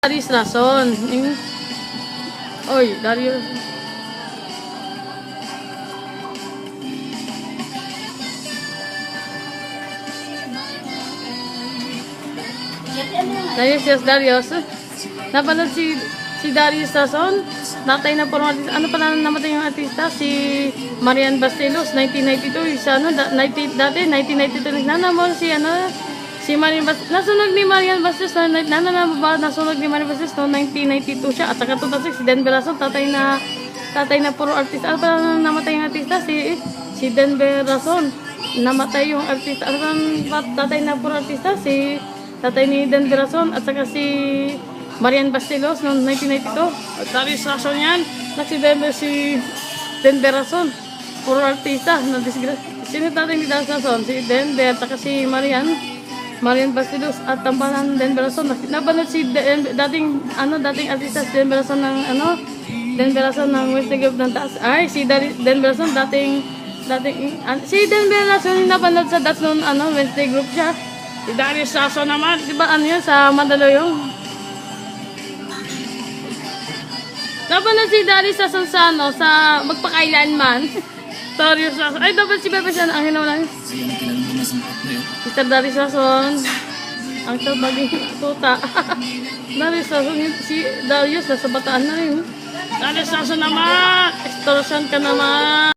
Darius Rason. Oy, Darius. Darius. Napanood si Darius Rason. Natay na po ano pala namatay yung artista? Si Marian Bastelos, 1992. Sa ano, dati, 1992. Nanamo si ano, si Marian Bastelos. Nasunog ni Marian Bastelos. Nasunog ni Marian Bastelos no, 1992 siya. At saka 2006, si Denver Rason, tatay na puro artista. Ano pala namatay yung artista? Si Denver Rason. Namatay yung artista. Ano pala tatay na puro artista? Si tatay ni Denver Rason. At saka si Marian Bastelos noong 1992. At Darius Rason yan. Si Denver Rason. Puro artista. Sino tatay ni Darius Rason? Si Denver. At saka si Marian Bastelos. At tambalan Denver Rason. Napanood si dating artista si Denver Rason ng Denver Rason ng Wednesday Group ng taas. Ay, si Denver Rason si Denver Rason yung napanood sa Dats noong Wednesday Group siya. Si Darius Rason naman. Diba yun sa Mandaluyong? Napanood si Darius Rason sa magpakailanman. Darius Rason. Ay, dapat si Bebe siya ang hinawala. Mr. Darius Rason. Ang sabaging tuta. Darius Rason. Si Darius nasa Bataan na rin. Darius Rason naman. Extortion ka naman.